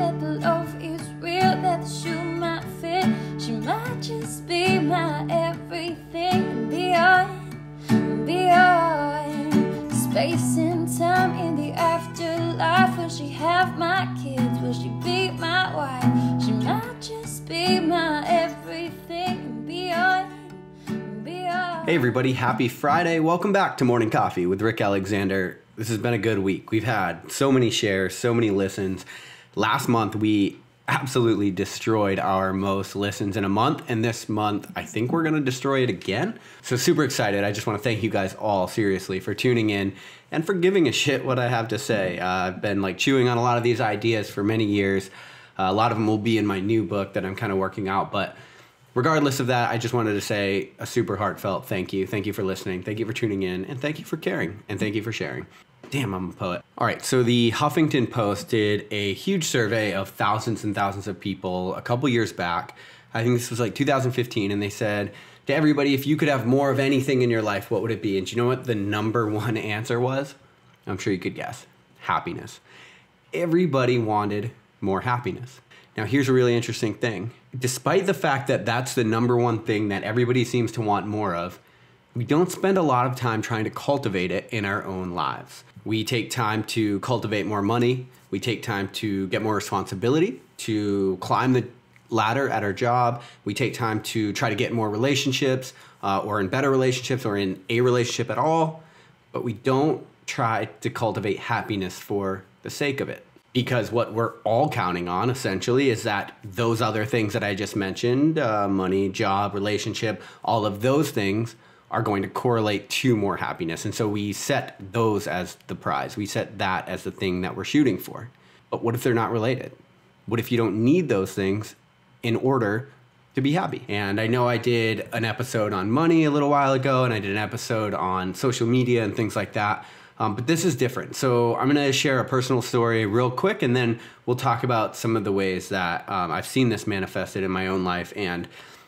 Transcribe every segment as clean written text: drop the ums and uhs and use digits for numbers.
that the love is real, that the shoe might fit. She might just be my everything and beyond space and time in the afterlife. Will she have my kids? Will she be my wife? She might just be my everything and beyond. Hey everybody, happy Friday. Welcome back to Morning Coffee with Rick Alexander. This has been a good week. We've had so many shares, so many listens. Last month, we absolutely destroyed our most listens in a month. And this month, I think we're going to destroy it again. So super excited. I just want to thank you guys all seriously for tuning in and for giving a shit what I have to say. I've been chewing on a lot of these ideas for many years. A lot of them will be in my new book that I'm kind of working out. But regardless of that, I just wanted to say a super heartfelt thank you. Thank you for listening. Thank you for tuning in. And thank you for caring. And thank you for sharing. Damn, I'm a poet. All right, so the Huffington Post did a huge survey of thousands and thousands of people a couple years back. I think this was 2015, and they said to everybody, if you could have more of anything in your life, what would it be? And do you know what the number one answer was? I'm sure you could guess. Happiness. Everybody wanted more happiness. Now, here's a really interesting thing. Despite the fact that that's the number one thing that everybody seems to want more of, we don't spend a lot of time trying to cultivate it in our own lives. We take time to cultivate more money. We take time to get more responsibility, to climb the ladder at our job. We take time to try to get more relationships or in better relationships or in a relationship at all. But we don't try to cultivate happiness for the sake of it. Because what we're all counting on, essentially, is that those other things that I just mentioned, money, job, relationship, all of those things are going to correlate to more happiness. And so we set those as the prize. We set that as the thing that we're shooting for. But what if they're not related? What if you don't need those things in order to be happy? And I know I did an episode on money a little while ago, and I did an episode on social media and things like that. But this is different. So I'm going to share a personal story real quick, and then we'll talk about some of the ways that I've seen this manifested in my own life and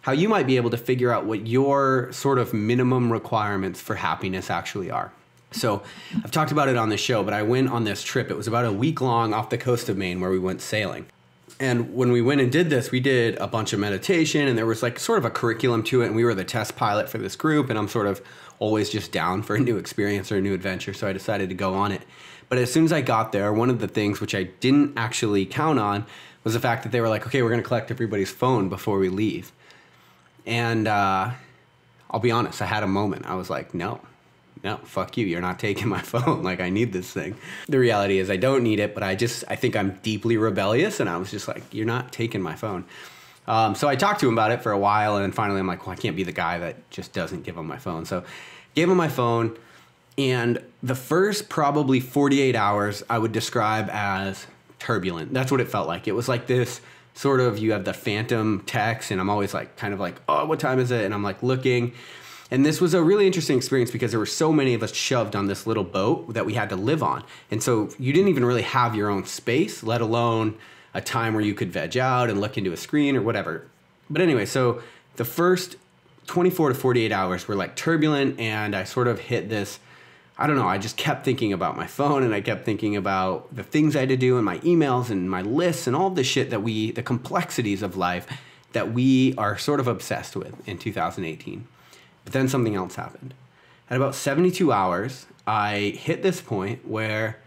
how you might be able to figure out what your sort of minimum requirements for happiness actually are. So I've talked about it on the show, but I went on this trip. It was about a week long off the coast of Maine where we went sailing. And when we went and did this, we did a bunch of meditation, and there was sort of a curriculum to it, and we were the test pilot for this group, and I'm sort of always just down for a new experience or a new adventure, so I decided to go on it. But as soon as I got there, one of the things which I didn't actually count on was the fact that they were like, okay, we're going to collect everybody's phone before we leave. And I'll be honest, I had a moment. I was like, no, fuck you. You're not taking my phone. I need this thing. The reality is I don't need it, but I think I'm deeply rebellious. And I was just like, you're not taking my phone. So I talked to him about it for a while. And then finally I'm like, well, I can't be the guy that just doesn't give him my phone. So gave him my phone. And the first probably 48 hours I would describe as turbulent. That's what it felt like. It was like this sort of, you have the phantom text, and I'm always oh, what time is it? And I'm looking. And this was a really interesting experience because there were so many of us shoved on this little boat that we had to live on. And so you didn't even really have your own space, let alone a time where you could veg out and look into a screen or whatever. But anyway, so the first 24 to 48 hours were turbulent, and I sort of hit this, I don't know, I just kept thinking about my phone, and I kept thinking about the things I had to do and my emails and my lists and all the shit that the complexities of life that we are sort of obsessed with in 2018. But then something else happened. At about 72 hours, I hit this point where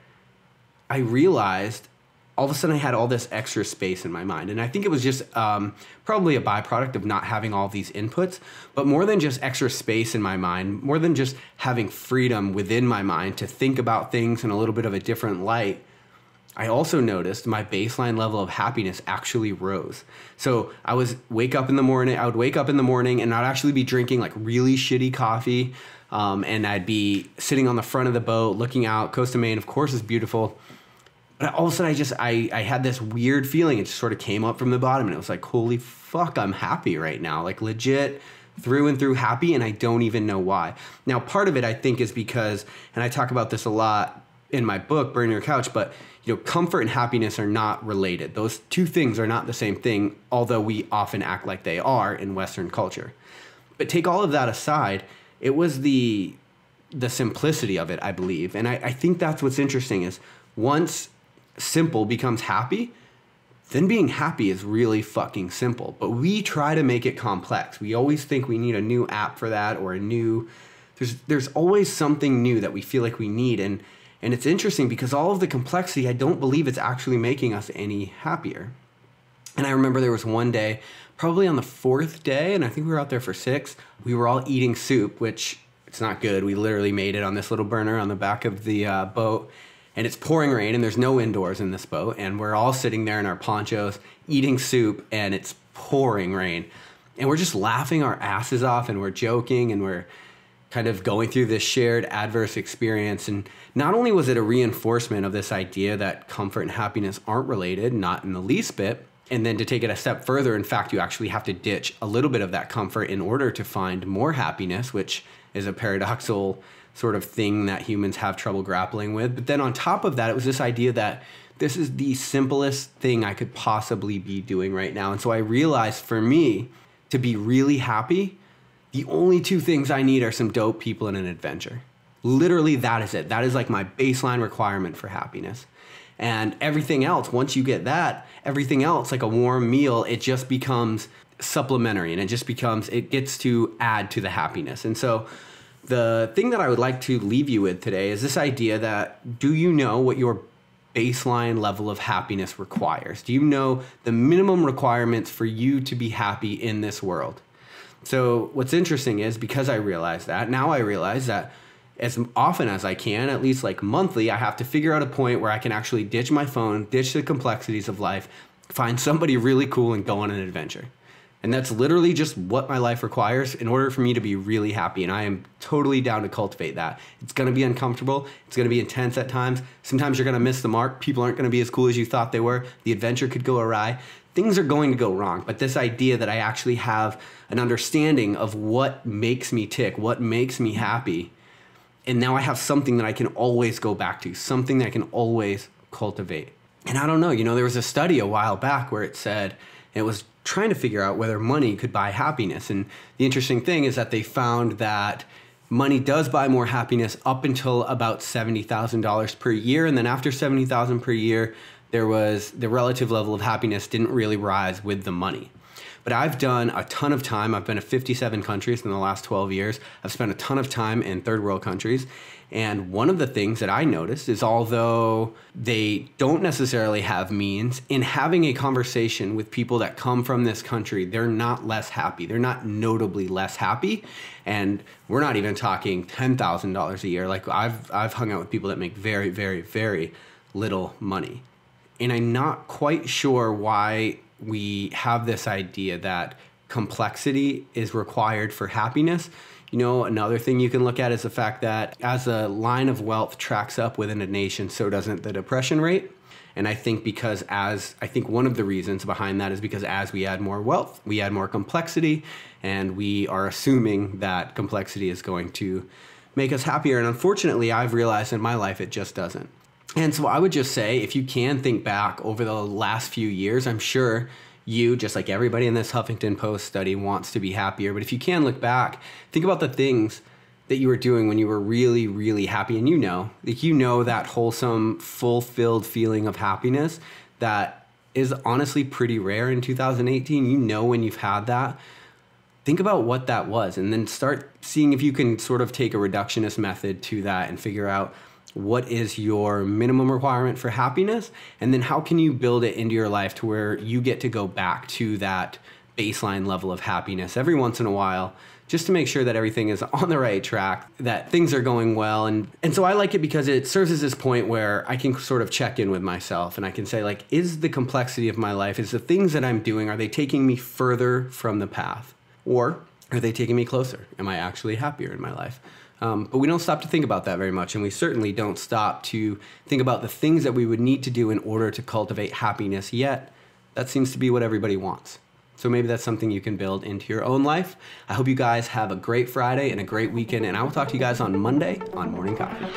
I realized all of a sudden I had all this extra space in my mind. And I think it was just probably a byproduct of not having all these inputs, but more than just extra space in my mind, more than just having freedom within my mind to think about things in a little bit of a different light, I also noticed my baseline level of happiness actually rose. So I would wake up in the morning and I'd actually be drinking really shitty coffee. And I'd be sitting on the front of the boat looking out. Coast of Maine, of course, is beautiful. But all of a sudden, I had this weird feeling. It just sort of came up from the bottom, and it was like, holy fuck, I'm happy right now. Legit, through and through happy, and I don't even know why. Now, part of it, I think, is because, and I talk about this a lot in my book, Burn Your Couch, but comfort and happiness are not related. Those two things are not the same thing, although we often act like they are in Western culture. But take all of that aside, it was the simplicity of it, I believe. And I think that's what's interesting is once simple becomes happy, then being happy is really fucking simple. But we try to make it complex. We always think we need a new app for that, or there's always something new that we feel like we need. And it's interesting because all of the complexity, I don't believe it's actually making us any happier. And I remember there was one day, probably on the 4th day, and I think we were out there for 6, we were all eating soup, which it's not good. We literally made it on this little burner on the back of the boat, and it's pouring rain, and there's no indoors in this boat, and we're all sitting there in our ponchos eating soup, and it's pouring rain. And we're just laughing our asses off, and we're joking, and we're kind of going through this shared adverse experience. And not only was it a reinforcement of this idea that comfort and happiness aren't related, not in the least bit, and then to take it a step further, in fact, you actually have to ditch a little bit of that comfort in order to find more happiness, which is a paradoxical sort of thing that humans have trouble grappling with. But then on top of that, it was this idea that this is the simplest thing I could possibly be doing right now. And so I realized for me to be really happy, the only 2 things I need are some dope people and an adventure. Literally, that is it. That is like my baseline requirement for happiness. And everything else, once you get that, everything else, like a warm meal, it just becomes supplementary, and it gets to add to the happiness. And so the thing that I would like to leave you with today is this idea that, do you know what your baseline level of happiness requires? Do you know the minimum requirements for you to be happy in this world? So what's interesting is, because I realize that, now I realize that as often as I can, at least like monthly, I have to figure out a point where I can actually ditch my phone, ditch the complexities of life, find somebody really cool and go on an adventure. And that's literally just what my life requires in order for me to be really happy. And I am totally down to cultivate that. It's going to be uncomfortable. It's going to be intense at times. Sometimes you're going to miss the mark. People aren't going to be as cool as you thought they were. The adventure could go awry. Things are going to go wrong. But this idea that I actually have an understanding of what makes me tick, what makes me happy, and now I have something that I can always go back to, something that I can always cultivate. And I don't know, there was a study a while back where it said, it was trying to figure out whether money could buy happiness. And the interesting thing is that they found that money does buy more happiness up until about $70,000 per year. And then after $70,000 per year, the relative level of happiness didn't really rise with the money. But I've done a ton of time. I've been to 57 countries in the last 12 years. I've spent a ton of time in third world countries. And one of the things that I noticed is, although they don't necessarily have means, in having a conversation with people that come from this country, they're not less happy. They're not notably less happy. And we're not even talking $10,000 a year. Like I've hung out with people that make very, very, very little money. And I'm not quite sure why we have this idea that complexity is required for happiness. Another thing you can look at is the fact that as a line of wealth tracks up within a nation, so doesn't the depression rate. And I think one of the reasons behind that is because as we add more wealth, we add more complexity, and we are assuming that complexity is going to make us happier. And unfortunately, I've realized in my life it just doesn't. And so I would just say, if you can think back over the last few years, I'm sure you, just like everybody in this Huffington Post study, wants to be happier. But if you can look back, think about the things that you were doing when you were really, really happy. And that wholesome, fulfilled feeling of happiness that is honestly pretty rare in 2018. When you've had that. Think about what that was, and then start seeing if you can sort of take a reductionist method to that and figure out what is your minimum requirement for happiness, and then how can you build it into your life to where you get to go back to that baseline level of happiness every once in a while, just to make sure that everything is on the right track, that things are going well. And so I like it because it serves as this point where I can sort of check in with myself, and I can say, like, is the complexity of my life, is the things that I'm doing, are they taking me further from the path, or are they taking me closer? Am I actually happier in my life? But we don't stop to think about that very much, and we certainly don't stop to think about the things that we would need to do in order to cultivate happiness, yet that seems to be what everybody wants. So maybe that's something you can build into your own life. I hope you guys have a great Friday and a great weekend, and I will talk to you guys on Monday on Morning Coffee.